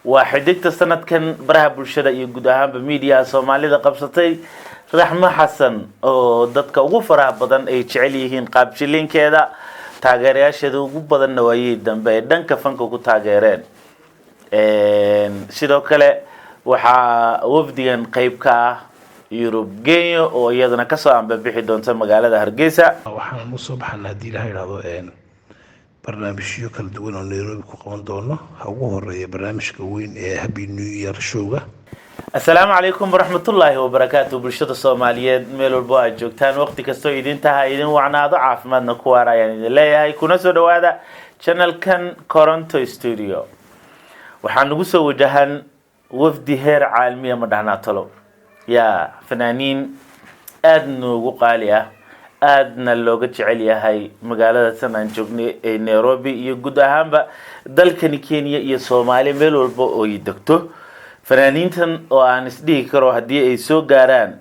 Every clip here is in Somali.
وحديقة سنة كان برها بالشدة يجودها بميديا سومالي ذا قبصتي رحمة حسن أو دتك وفرها بدن أي شعليهن قابشلين كذا تاجرياش ذو بدن نوايد دم بيدن كفنكو كتاجرين sidoo kale waxaa wafdigan qayb ka ah Yurub Geeyo oo iyadana ka soo anbixi doonta magaalada Hargeysa waxaan u soo baxnaa hadii la yiraahdo barnaamijyo kala duwan oo Nairobi ku qaban doono ugu horeeya barnaamijka weyn ee Happy New Year showga السلام عليكم ورحمة الله وبركاته بالشدة الصومالية ميلو البواد جوكتان وقت كستو يدين تها يدين وعنا ضعف ما نكوارا يعني لا يكون سودو هذا channel كان كورنتو ستوديو waxaan ugu soo wajahan wafdi heer caalami ah madahna talo ya fanaaniin aad noogu qaali ah aadna looga jecel yahay magaalada sanaan joognay ee Nairobi iyo guud ahaanba dalkani Kenya iyo Soomaaliya meel walba oo ay degto fanaaniintan oo aan isdhihi karo hadii ay soo gaaraan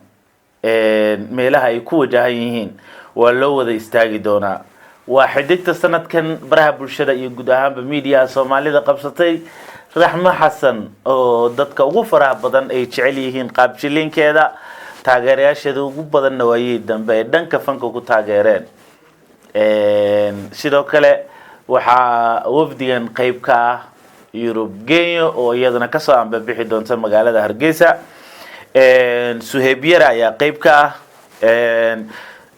meelaha ay ku wajahan yihiin waa loo wada istaagi doonaa waa xiddigta sanadkan baraha bulshada iyo guud ahaanba media Soomaalida qabsatay رحمة حسن أو دتك وفرها بدن أي شعليهن قابشلين كذا تاجرياش ذو بدن نوايد دم بيدن كفنكو كتاجرين sidoo kale waxaa wafdigan qayb ka ah Yurub Geeyo oo iyadana ka soo anbixi doonta magaalada Hargeysa Suhayb Yar ayaa qayb ka ah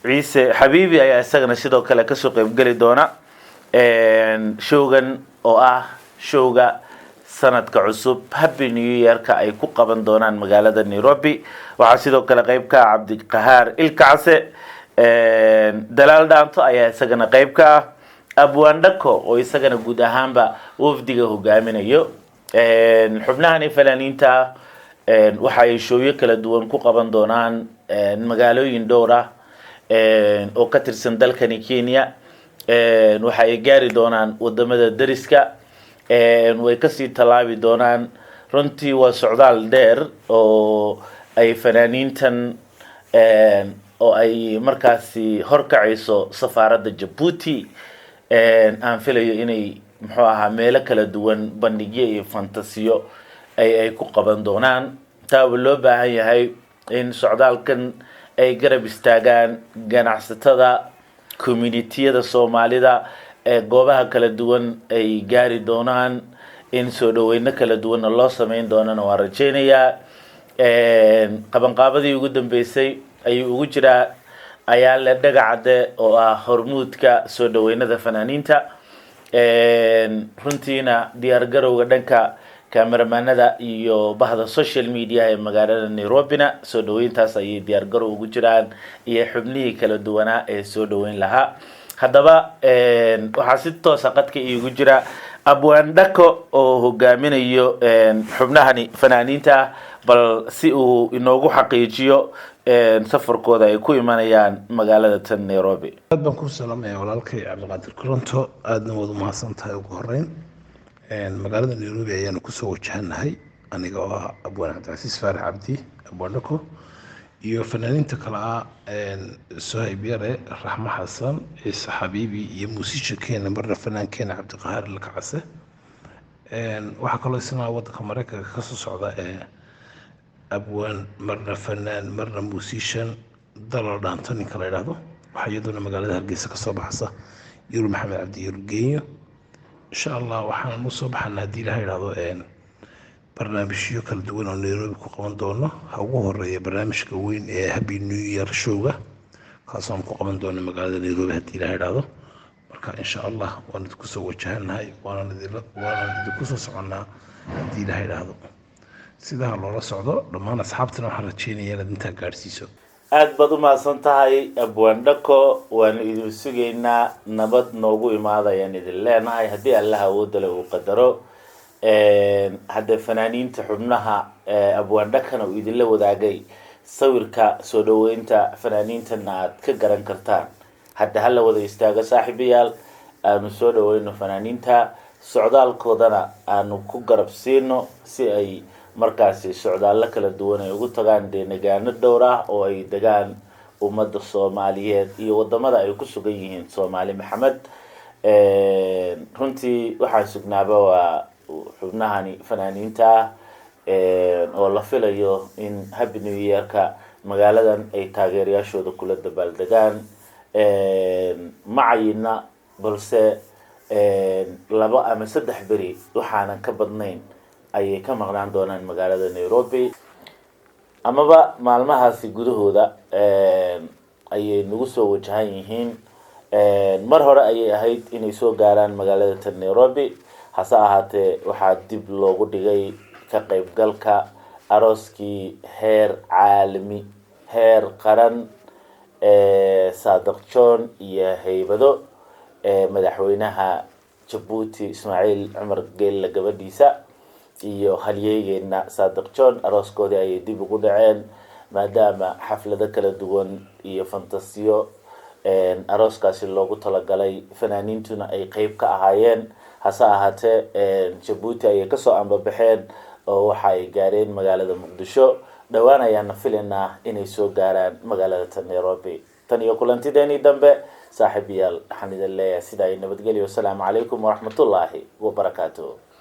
Ciise Xabiibi ayaa isagana sidoo kale ka soo qayb gali doona showgan oo ah showga sanadka cusub Happy New Year ka ay ku qaban doonaan magaalada Nairobi waxa sidoo kale qayb ka Cabdi Qahaar Ilkacse dalaal dhaanto ayaa isagana qayb ka Abwaan Dhako oo isagana guud ahaanba wafdiga hogaaminayo xubnahan fanaaniinta waxa ay showyo kala duwan ku qaban doonaan magaalooyin dhowr ah oo ka tirsan dalkani Kenya waxa ay gaari doonaan wadamada dariska way ka sii talaabi doonaan runtii waa socdaal dheer oo ay fanaaniintan oo ay markaasi horkacayso safaaradda Djibouti aan filayo inay muxuu ahaa meelo kala duwan bandhigyo iyo fantasiyo ay ku qaban doonaan taa loo baahan yahay in socdaalkan ay garab istaagaan ganacsatada community-yada Soomaalida goobaha kala duwan ay gaari doonaan in soo dhaweyno kala duwan loo sameyn doonana waa rajeynayaa qabanqaabadii ugu dambeysay ay ugu jiraa ayaa la dhagacade oo ah hormuudka soo dhaweynada fanaaniinta runtiina diyaar garowga dhanka cameramanada iyo bahda social media ee magaalada Nairobina soo dhaweyntaas ay diyaar garow ugu jiraan iyo xubnihii kala duwanaa ee soo dhaweyn lahaa haddaba waxaa si toos ah qadka iigu jira Abwaan Dhako oo hogaaminayo xubnahani fanaaniinta bal si uu inoogu xaqiijiyo safarkooda ay ku imanayaan magaalada tan Nairobi aad baan ku salaamay walaalkay Cabdiqaadir Koronto aadna wada mahadsantahay ugu horeyn magaalada Nairobi ayaan ku soo wajahanahay aniga oo Abwaan Cabdicasiis Faarax Cabdi Abwaan Dhako iyo fanaaniinta kale ah Suhayb Yar Raxma Xasan Ciise Xabiibi iyo muusiishakeena marna fanaankeenna Cabdi Qahaar Ilkacse waxa kale isna waddanka Mareykanka ka soo socda abwaan marna fanaan marna muusiishan dalaal dhaanto ninka la yiraahdo waxa iyaduna magaalada Hargeysa ka soo baxaysa Yurub Maxamed Cabdi Yurub Geeyo insha Allah waxaan u soo baxnaa hadii la yiraahdo barnaamijyo kala duwan oo Nairobi ku qaban doono ugu horeeya barnaamijka weyn ee Happy New Year showga kaasoo ku qaban doono magaalada Nairobi hadii la yiraahdo marka insha Allah waan ku soo wajahanahay waan ku soo soconaa hadii la yiraahdo sida loola socdo dhammaan asxaabtana waxaan rajeynayaa inaad inta gaarsiiso aad baad u mahadsantahay Abwaan Dhako waan idin sugeynaa nabad noogu imaadayaan idin leenahay hadii Allah awood leh uu qadaro hadda fanaaniinta xubnaha Abwaan Dhakana uu idin la wadaagay sawirka soo dhaweynta fanaaniintan aad ka garan kartaan hadda hal wada istaaga saaxiibayaal aanu soo dhaweyno fanaaniinta socdaalkoodana aanu ku garab siino si ay markaasi socdaal kala duwan ay ugu tagaan deegaano dhowr ah oo ay degaan ummadda Soomaaliyeed iyo wadamada ay ku sugan yihiin Soomaali Maxamed runtii waxaan sugnaaba xubnahani fanaaniinta oo la filayo in Happy New Year-ka magaaladan ay taageerayaashooda kula dabaaldegaan macayina balse 2 ama 3 beri waxaanan ka badnayn ayay ka maqnaan doonaan magaalada Nairobi amaba maalmahaasi gudahooda ayay nagu soo wajahan yihiin mar hore ayay ahayd inay soo gaaraan magaalada Nairobi hase ahaatee waxaa dib loogu dhigay ka qaybgalka arooskii heer caalami heer qaran Saadiq John iyo haybado madaxweynaha Djibouti Ismaaciil Cumar Geelle gabadhiisa iyo halyeeygeena Saadiq John arooskoodii ayay dib ugu dhaceen maadaama xaflado kala duwan iyo fantasiyo arooskaasi loogu talagalay fanaaniintuna ay qayb ka ahaayeen hase ahaatee Djibouti ayay kasoo ambabaxeen oo waxa ay gaareen magaalada Muqdisho dhawaan ayaana filaynaa inay soo gaaraan magaalada Nairobi tan iyo kulantideeni dambe saaxiibayaal waxaan idin leeyahay sidaa nabadgelyo. Assalaamu calaykum waraxmatullaahi wabarakaatuh.